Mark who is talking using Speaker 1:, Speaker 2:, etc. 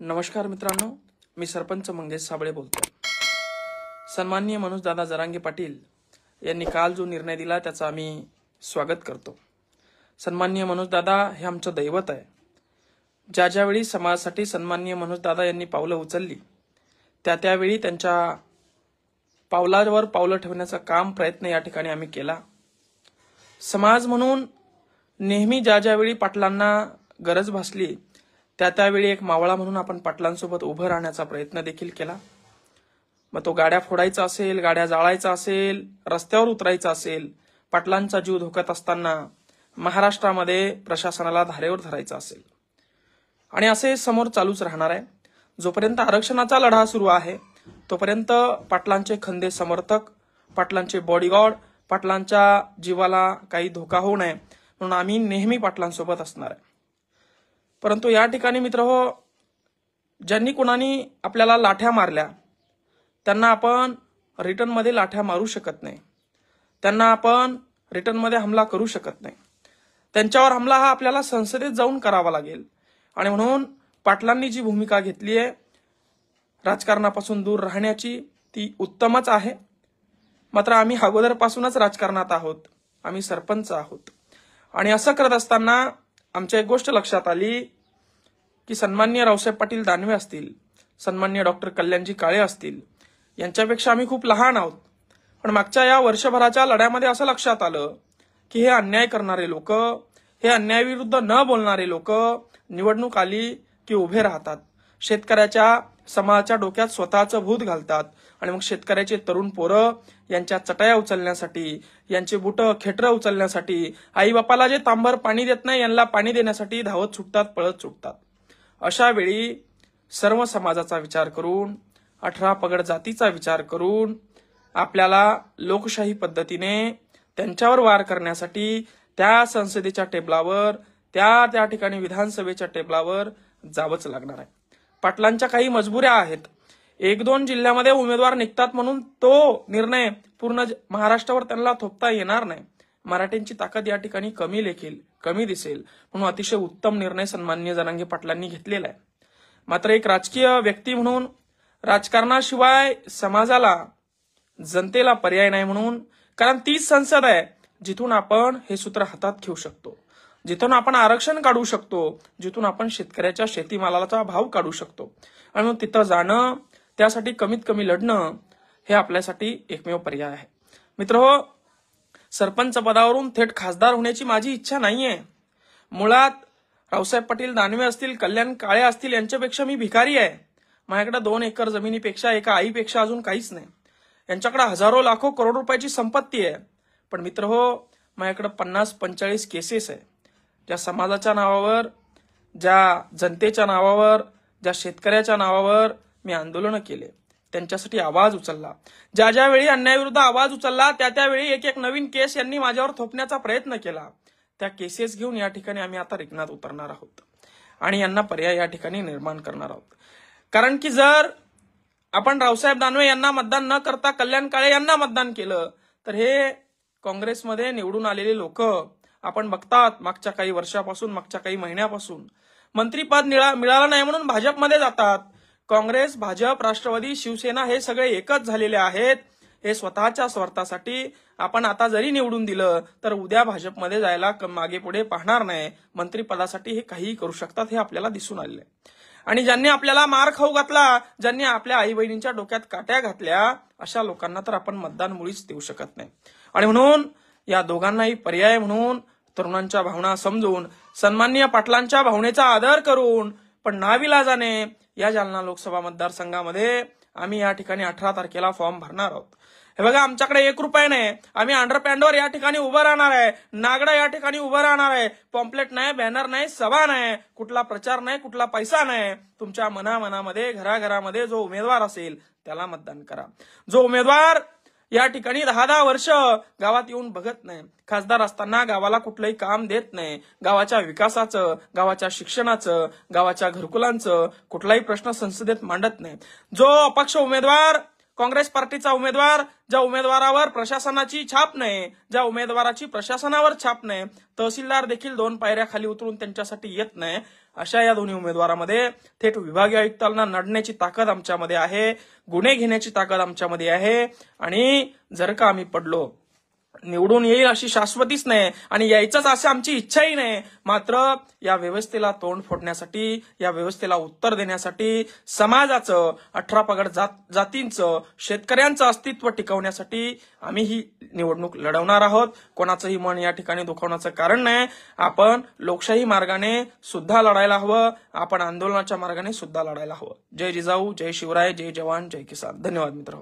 Speaker 1: नमस्कार मित्रांनो, मी सरपंच मंगेश साबळे बोलतो। सन्माननीय मनोजदादा जरांगे पाटील यांनी काल जो निर्णय दिला त्याचा आम्ही स्वागत करतो। सन्माननीय मनोजदादा हे आमचं दैवत आहे। ज्या ज्यावेळी समाजासाठी सन्माननीय मनोजदादा यांनी पावलं उचलली त्यावेळी त्यांच्या पावलावर पावलं ठेवण्याचा काम प्रयत्न या ठिकाणी आम्ही केला। समाज म्हणून नेहमी ज्या ज्यावेळी पाटलांना गरज भासली त्यावेळी एक मावळा म्हणून आपण पाटलांसोबत उभं राहण्याचा प्रयत्न देखील केला। मग तो गाड्या फोडायचा असेल, गाड्या जाळायचा असेल, रस्त्यावर उतरायचा असेल, पाटलांचा जीव धोक्यात असताना महाराष्ट्रामध्ये प्रशासनाला धारेवर धरायचा असेल, आणि असे समोर चालूच राहणार आहे। जोपर्यंत आरक्षणाचा लढा सुरू आहे तोपर्यंत पाटलांचे खंदे समर्थक, पाटलांचे बॉडीगार्ड, पाटलांच्या जीवाला काही धोका होऊ नये म्हणून आम्ही नेहमी पाटलांसोबत असणार आहे। परंतु या ठिकाणी मित्रहो, ज्यांनी कुणानी आपल्याला लाठ्या मारल्या त्यांना आपण रिटर्न मध्ये लाठ्या मारू शकत नाही, त्यांना आपण रिटर्न मध्ये हमला करू शकत नाही। त्यांच्यावर हमला हा आपल्याला संसदेत जाऊन करावा लागेल। आणि म्हणून पाटलांनी जी भूमिका घेतली आहे राजकारणापासून दूर राहण्याची ती उत्तमच आहे। मात्र आम्ही अगोदरपासूनच राजकारणात आहोत, आम्ही सरपंच आहोत, आणि असं करत असताना आमच्या एक गोष्ट लक्षात आली की सन्माननीय रावसाहेब पाटील दानवे असतील, सन्माननीय डॉक्टर कल्याणजी काळे असतील, यांच्यापेक्षा आम्ही खूप लहान आहोत। पण मागच्या या वर्षभराच्या लढ्यामध्ये असं लक्षात आलं की हे अन्याय करणारे लोक, हे अन्यायाविरुद्ध न बोलणारे लोक निवडणूक आली की उभे राहतात, शेतकऱ्याच्या समाजाच्या डोक्यात स्वतःचं भूत घालतात, आणि मग शेतकऱ्याचे तरुण पोरं यांच्या चटया उचलण्यासाठी, यांचे बुट खेटरं उचलण्यासाठी, आई बापाला जे तांबर पाणी देत नाही यांना पाणी देण्यासाठी धावत सुटतात, पळत सुटतात। अशा वेळी सर्व समाजाचा विचार करून, 18 पगड जातीचा विचार करून आपल्याला लोकशाही पद्धतीने त्यांच्यावर वार करण्यासाठी त्या संसदेच्या टेबलावर, त्या ठिकाणी विधानसभेच्या टेबलावर जावंच लागणार आहे। पाटलांच्या काही मजबुऱ्या आहेत। 1-2 जिल्ह्यामध्ये उमेदवार निघतात म्हणून तो निर्णय पूर्ण महाराष्ट्रावर त्यांना थोपता येणार नाही। मराठ्यांची ताकद या ठिकाणी कमी दिसेल म्हणून अतिशय उत्तम निर्णय सन्माननीय जरांगे पाटलांनी घेतलेला आहे। मात्र एक राजकीय व्यक्ती म्हणून राजकारणाशिवाय समाजाला, जनतेला पर्याय नाही म्हणून, कारण तीच संसद आहे जिथून आपण हे सूत्र हातात घेऊ शकतो, जिथून आपण आरक्षण काढू शकतो, जिथून आपण शेतकऱ्याच्या शेतीमालाचा भाव काढू शकतो, आणि मग तिथं जाणं, त्यासाठी कमीत कमी लढणं हे आपल्यासाठी एकमेव पर्याय आहे। मित्रहो, सरपंच पदावरून थेट खासदार होण्याची माझी इच्छा नाहीये। मुळात रावसाहेब पाटील दानवे असतील, कल्याण काळे असतील, यांच्यापेक्षा मी भिकारी आहे। माझ्याकडे 2 एकर जमिनीपेक्षा, एका आईपेक्षा अजून काहीच नाही। यांच्याकडे हजारो लाखो करोड रुपयाची संपत्ती आहे। पण मित्रहो, माझ्याकडे 50-45 केसेस आहे, ज्या समाजाच्या नावावर, ज्या जनतेच्या नावावर, ज्या शेतकऱ्याच्या नावावर मी आंदोलन केले, त्यांच्यासाठी आवाज उचलला। ज्या ज्यावेळी अन्यायाविरुद्ध आवाज उचलला त्यावेळी एक नवीन केस यांनी माझ्यावर थोपण्याचा प्रयत्न केला। त्या केसेस घेऊन या ठिकाणी आम्ही आता रिंगणात उतरणार आहोत आणि यांना पर्याय या ठिकाणी निर्माण करणार आहोत। कारण की जर आपण रावसाहेब दानवे यांना मतदान न करता कल्याण काळे यांना मतदान केलं तर हे काँग्रेसमध्ये निवडून आलेले लोक आपण बघतात, मागच्या काही वर्षापासून, मागच्या काही महिन्यापासून मंत्रीपद मिळालं नाही म्हणून भाजपमध्ये जातात। काँग्रेस, भाजप, राष्ट्रवादी, शिवसेना हे सगळे एकच झालेले आहेत। हे स्वतःच्या स्वार्थासाठी आपण आता जरी निवडून दिलं तर उद्या भाजपमध्ये जायला मागे पुढे पाहणार नाही, मंत्रीपदासाठी हे काहीही करू शकतात, हे आपल्याला दिसून आलेलं आहे। आणि ज्यांनी आपल्याला मार खाऊ घातला, ज्यांनी आपल्या आई बहिणींच्या डोक्यात काट्या घातल्या, अशा लोकांना तर आपण मतदान मुळीच देऊ शकत नाही। आणि म्हणून या दोघांनाही पर्याय म्हणून तरुणांच्या भावना समजून, सन्माननीय पाटलांच्या भावनेचा आदर करून, पण नाविलाजाने या जालना लोकसभा मतदारसंघामध्ये आम्ही या ठिकाणी 18 तारखेला फॉर्म भरणार आहोत। हे बघा, आमच्याकडे 1 रुपया नाही, आम्ही अंडरपॅन्डवर या ठिकाणी उभं राहणार आहे, नागडा या ठिकाणी उभं राहणार आहे। पॉम्पलेट नाही, बॅनर नाही, सभा नाही, कुठला प्रचार नाही, कुठला पैसा नाही। तुमच्या मनामध्ये, घराघरामध्ये जो उमेदवार असेल त्याला मतदान करा। जो उमेदवार या ठिकाणी 10-10 वर्ष गावात येऊन बघत नाही, खासदार असताना गावाला कुठलंही काम देत नाही, गावाच्या विकासाचं, गावाच्या शिक्षणाचं, गावाच्या घरकुलांचं कुठलाही प्रश्न संसदेत मांडत नाही, जो अपक्ष उमेदवार काँग्रेस पार्टीचा उमेदवार, ज्या उमेदवारावर प्रशासनाची छाप नाही, ज्या उमेदवाराची प्रशासनावर छाप नाही, तहसीलदार देखील 2 पायऱ्या खाली उतरून त्यांच्यासाठी येत नाही, अशा या दोन्ही उमेदवारामध्ये थेट विभागीय आयुक्तांना नडण्याची ताकद आमच्यामध्ये आहे, गुन्हे घेण्याची ताकद आमच्यामध्ये आहे. आणि जर का आम्ही पडलो, निवडून येईल अशी शाश्वतीच नाही आणि यायचंच अशी आमची इच्छाही नाही, मात्र या व्यवस्थेला तोंड फोडण्यासाठी, या व्यवस्थेला उत्तर देण्यासाठी, समाजाचं 18 पगड जातींचं, शेतकऱ्यांचं अस्तित्व टिकवण्यासाठी आम्ही ही निवडणूक लढवणार आहोत. कोणाचंही मन या ठिकाणी दुखावण्याचं कारण नाही. आपण लोकशाही मार्गाने सुद्धा लढायला हवं, आपण आंदोलनाच्या मार्गाने सुद्धा लढायला हवं. जय जिजाऊ, जय शिवराय, जय जवान, जय किसान. धन्यवाद मित्र.